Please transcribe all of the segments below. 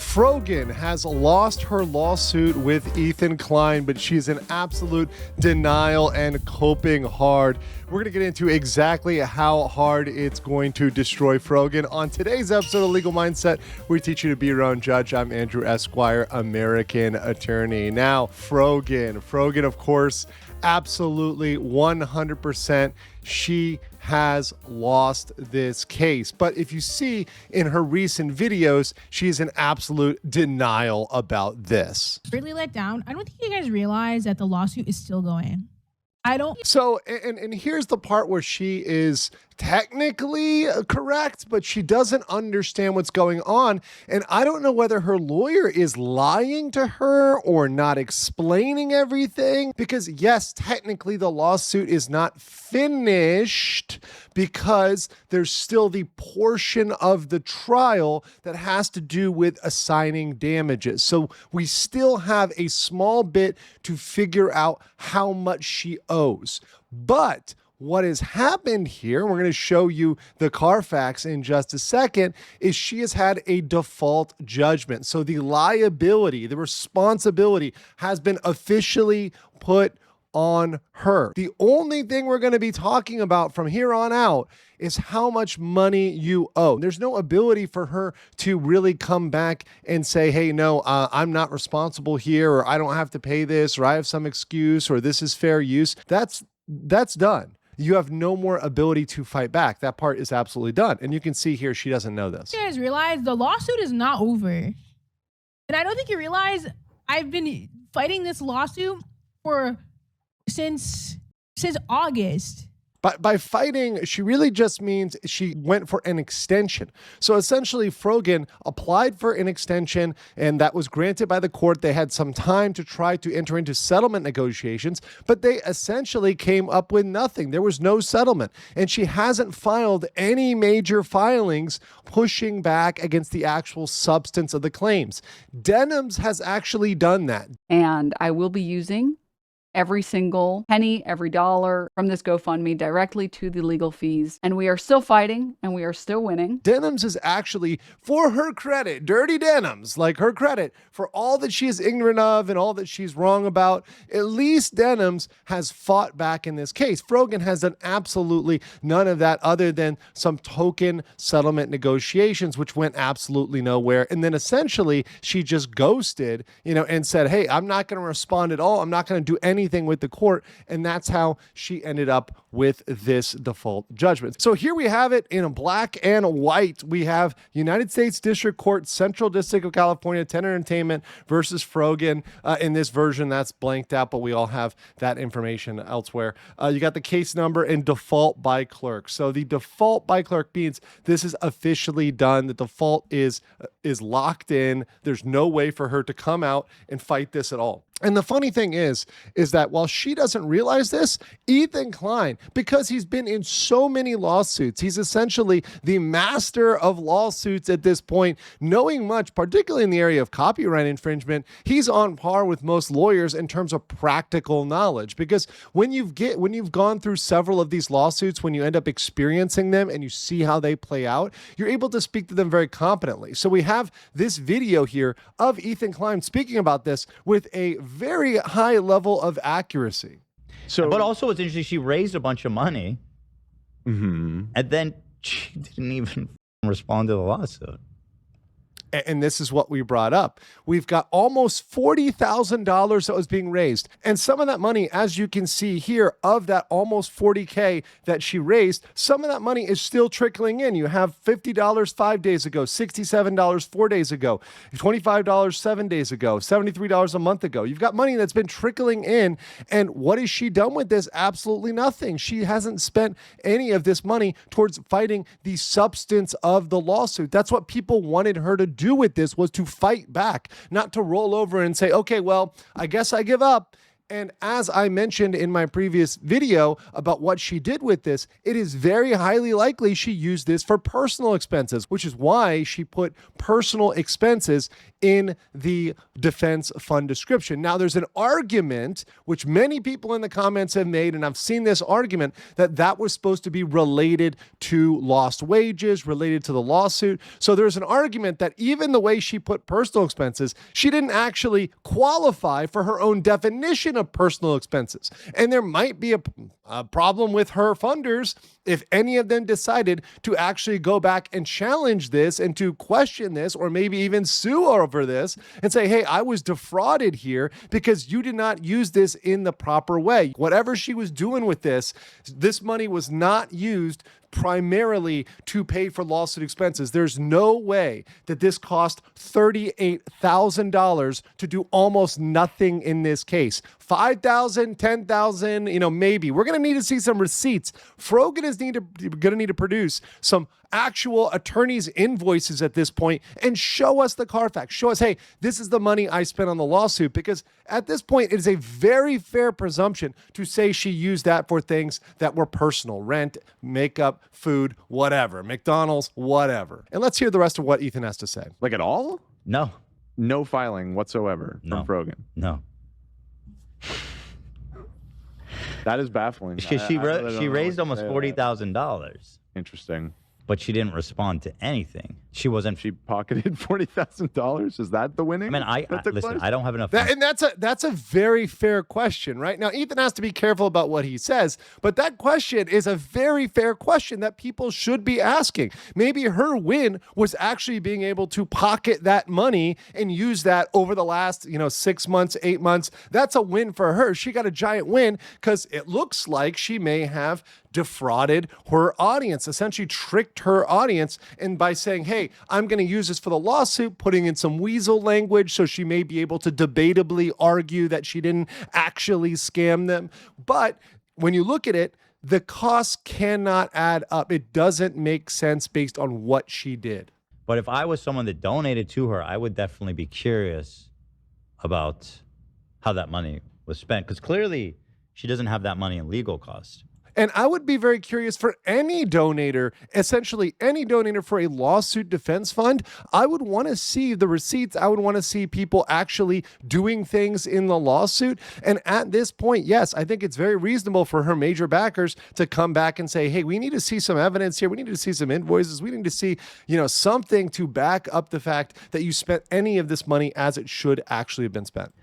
Frogan has lost her lawsuit with Ethan Klein, but she's in absolute denial and coping hard. We're going to get into exactly how hard it's going to destroy Frogan. On today's episode of Legal Mindset, we teach you to be your own judge. I'm Andrew Esquire, American attorney. Now, Frogan, of course, absolutely 100%. She has lost this case. But if you see in her recent videos, she's in absolute denial about this. Really let down. I don't think you guys realize that the lawsuit is still going. So, and here's the part where she is technically correct, but she doesn't understand what's going on. And I don't know whether her lawyer is lying to her or not explaining everything, because yes, technically the lawsuit is not finished because there's still the portion of the trial that has to do with assigning damages. So we still have a small bit to figure out how much she owes. But what has happened here, we're going to show you the Carfax in just a second, is she has had a default judgment. So the liability, the responsibility has been officially put on her. The only thing we're going to be talking about from here on out is how much money you owe. There's no ability for her to really come back and say, hey, no, I'm not responsible here, or I don't have to pay this, or I have some excuse, or this is fair use. That's done. You have no more ability to fight back. That part is absolutely done. And you can see here, she doesn't know this. You guys realize the lawsuit is not over. And I don't think you realize I've been fighting this lawsuit since August. By fighting, she really just means she went for an extension. So essentially, Frogan applied for an extension, and that was granted by the court. They had some time to try to enter into settlement negotiations, but they essentially came up with nothing. There was no settlement, and she hasn't filed any major filings pushing back against the actual substance of the claims. Denims has actually done that. And I will be using every single penny, every dollar from this GoFundMe directly to the legal fees. And we are still fighting and we are still winning. Denims is actually, for her credit, Dirty Denims, like her credit for all that she is ignorant of and all that she's wrong about, at least Denims has fought back in this case. Frogan has done absolutely none of that other than some token settlement negotiations, which went absolutely nowhere. And then essentially she just ghosted, and said, hey, I'm not going to respond at all. I'm not going to do anything with the court. And that's how she ended up with this default judgment. So here we have it in black and white. We have United States District Court, Central District of California, Tenor Entertainment versus Frogan. In this version, that's blanked out, but we all have that information elsewhere. You got the case number and default by clerk. So the default by clerk means this is officially done. The default is locked in. There's no way for her to come out and fight this at all. And the funny thing is that while she doesn't realize this, Ethan Klein, because he's been in so many lawsuits, he's essentially the master of lawsuits at this point, knowing much, particularly in the area of copyright infringement. He's on par with most lawyers in terms of practical knowledge, because when you've gone through several of these lawsuits, when you end up experiencing them and you see how they play out, you're able to speak to them very competently. So we have this video here of Ethan Klein speaking about this with a very high level of accuracy. But also what's interesting, she raised a bunch of money, and then she didn't even respond to the lawsuit. And this is what we brought up. We've got almost $40,000 that was being raised. And some of that money, as you can see here, of that almost $40K that she raised, some of that money is still trickling in. You have $50 5 days ago, $67 4 days ago, $25 7 days ago, $73 a month ago. You've got money that's been trickling in. And what has she done with this? Absolutely nothing. She hasn't spent any of this money towards fighting the substance of the lawsuit. That's what people wanted her to do with this, was to fight back, not to roll over and say, okay, well, I guess I give up. And as I mentioned in my previous video about what she did with this, it is very highly likely she used this for personal expenses, which is why she put personal expenses in the defense fund description. Now, there's an argument, which many people in the comments have made, and I've seen this argument, that that was supposed to be related to lost wages, related to the lawsuit. So there's an argument that even the way she put personal expenses, she didn't actually qualify for her own definition of personal expenses. And there might be a problem with her funders if any of them decided to actually go back and challenge this and to question this, or maybe even sue over this and say, hey, I was defrauded here because you did not use this in the proper way. Whatever she was doing with this money was not used primarily to pay for lawsuit expenses. There's no way that this cost $38,000 to do almost nothing in this case. $5,000, $10,000, maybe. We're going to need to see some receipts. Frogan is going to need to produce some actual attorney's invoices at this point and show us the Carfax. Show us, hey, this is the money I spent on the lawsuit, because at this point, it is a very fair presumption to say she used that for things that were personal: rent, makeup, food, whatever, McDonald's, whatever. And let's hear the rest of what Ethan has to say. Like at all? No. No filing whatsoever from Frogan. No. That is baffling. She raised almost $40,000. Interesting. But she didn't respond to anything. She pocketed $40,000. Is that the winning? I mean, listen, I don't have enough. And that's a very fair question, right? Now, Ethan has to be careful about what he says, but that question is a very fair question that people should be asking. Maybe her win was actually being able to pocket that money and use that over the last, 6 months, 8 months. That's a win for her. She got a giant win because it looks like she may have defrauded her audience, essentially tricked her audience, and by saying, hey, I'm going to use this for the lawsuit, putting in some weasel language so she may be able to debatably argue that she didn't actually scam them. But when you look at it, the costs cannot add up. It doesn't make sense based on what she did. But if I was someone that donated to her, I would definitely be curious about how that money was spent, because clearly she doesn't have that money in legal costs. And I would be very curious for any donator, essentially any donator for a lawsuit defense fund. I would want to see the receipts. I would want to see people actually doing things in the lawsuit. And at this point, yes, I think it's very reasonable for her major backers to come back and say, hey, we need to see some evidence here. We need to see some invoices. We need to see, something to back up the fact that you spent any of this money as it should actually have been spent.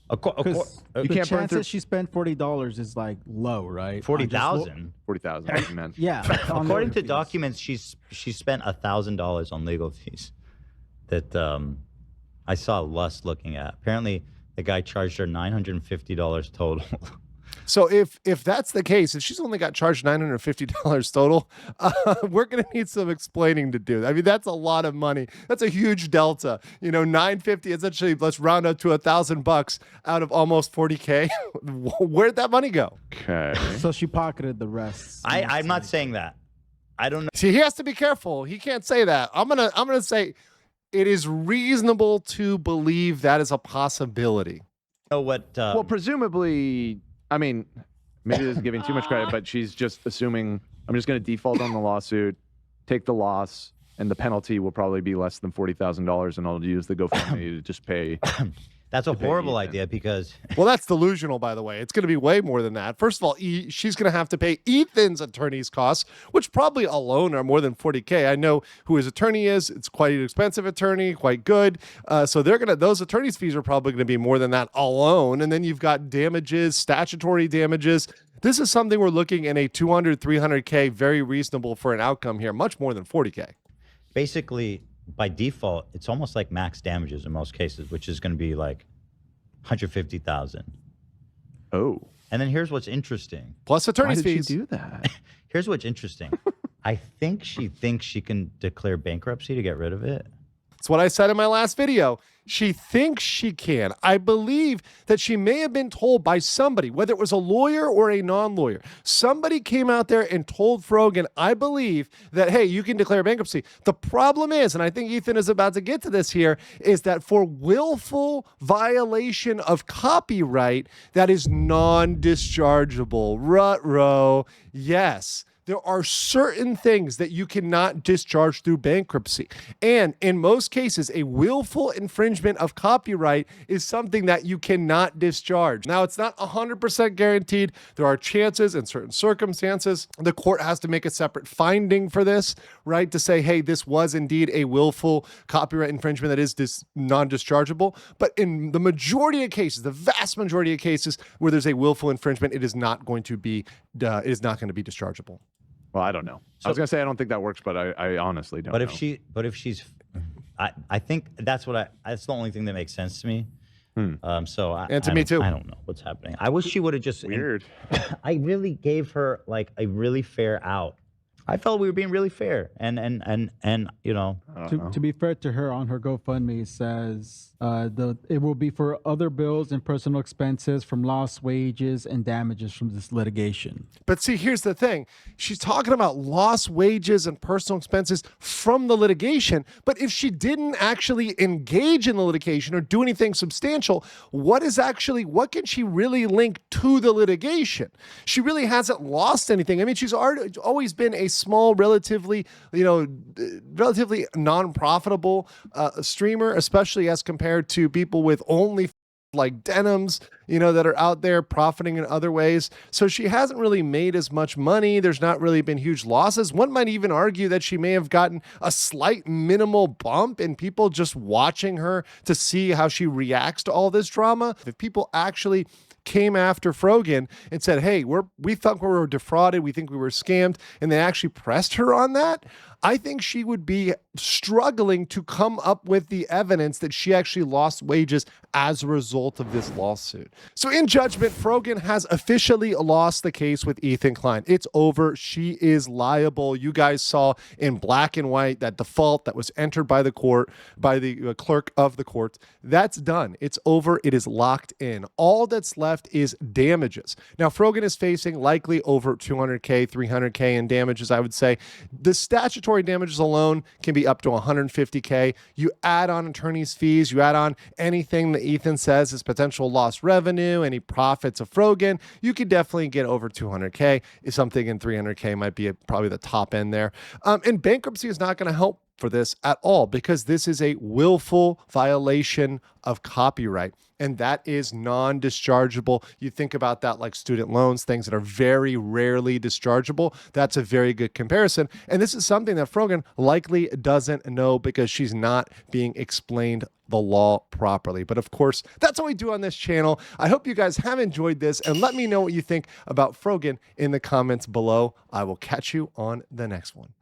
The chance that she spent $40 is like low, right? 40,000. 40,000. Man. Yeah. According to documents, she spent $1,000 on legal fees. That I saw Lust looking at. Apparently, the guy charged her $950 total. So if that's the case, if she's only got charged $950 total, we're going to need some explaining to do. I mean, that's a lot of money. That's a huge delta. $950, essentially, let's round up to $1,000 out of almost $40K. Where'd that money go? Okay. So she pocketed the rest. I'm not saying that. I don't know. See, he has to be careful. He can't say that. I'm gonna say it is reasonable to believe that is a possibility. Know what? Well, presumably, I mean, maybe this is giving too much credit, but she's just assuming I'm just going to default on the lawsuit, take the loss, and the penalty will probably be less than $40,000, and I'll use the GoFundMe to just pay. That's a horrible idea because... Well, that's delusional, by the way. It's going to be way more than that. First of all, she's going to have to pay Ethan's attorney's costs, which probably alone are more than $40K. I know who his attorney is. It's quite an expensive attorney, quite good. So those attorney's fees are probably going to be more than that alone. And then you've got damages, statutory damages. This is something we're looking in a $200, $300K, very reasonable for an outcome here, much more than $40K. Basically, by default, it's almost like max damages in most cases, which is going to be like $150,000. Oh. And then here's what's interesting. Plus attorney's fees. Why did she do that? Here's what's interesting. I think she thinks she can declare bankruptcy to get rid of it. It's what I said in my last video. She thinks she can. I believe that she may have been told by somebody, whether it was a lawyer or a non-lawyer. Somebody came out there and told Frogan, I believe that, hey, you can declare bankruptcy. The problem is, and I think Ethan is about to get to this here, is that for willful violation of copyright, that is non-dischargeable. Ruh-roh. Yes. There are certain things that you cannot discharge through bankruptcy. And in most cases, a willful infringement of copyright is something that you cannot discharge. Now, it's not 100% guaranteed. There are chances in certain circumstances. The court has to make a separate finding for this, right? To say, hey, this was indeed a willful copyright infringement that is non-dischargeable. But in the majority of cases, the vast majority of cases where there's a willful infringement, it is not going to be dischargeable. Well, I don't know. I was gonna say I don't think that works, but I honestly don't. But know. if she's, I think that's the only thing that makes sense to me. And to me too. I don't know what's happening. I wish she would have just Weird. I really gave her like a really fair out. I felt we were being really fair, and you know. To be fair to her, on her GoFundMe it says it will be for other bills and personal expenses from lost wages and damages from this litigation. But see, here's the thing. She's talking about lost wages and personal expenses from the litigation. But if she didn't actually engage in the litigation or do anything substantial, what can she really link to the litigation? She really hasn't lost anything. I mean, she's always been a small, relatively non-profitable streamer, especially as compared to people with only like denims, that are out there profiting in other ways. So she hasn't really made as much money. There's not really been huge losses. One might even argue that she may have gotten a slight minimal bump in people just watching her to see how she reacts to all this drama. If people actually came after Frogan and said, hey, we thought we were defrauded, we think we were scammed, and they actually pressed her on that, I think she would be struggling to come up with the evidence that she actually lost wages as a result of this lawsuit. So in judgment, Frogan has officially lost the case with Ethan Klein. It's over. She is liable. You guys saw in black and white that default that was entered by the court, by the clerk of the court. That's done. It's over. It is locked in. All that's left is damages. Now, Frogan is facing likely over $200K, $300K in damages, I would say. The statutory damages alone can be up to $150K. You add on attorney's fees, you add on anything that Ethan says is potential lost revenue, any profits of Frogan, you could definitely get over $200K. Something in $300K might be probably the top end there. And bankruptcy is not going to help for this at all because this is a willful violation of copyright. And that is non-dischargeable. You think about that like student loans, things that are very rarely dischargeable. That's a very good comparison. And this is something that Frogan likely doesn't know because she's not being explained the law properly. But of course, that's what we do on this channel. I hope you guys have enjoyed this and let me know what you think about Frogan in the comments below. I will catch you on the next one.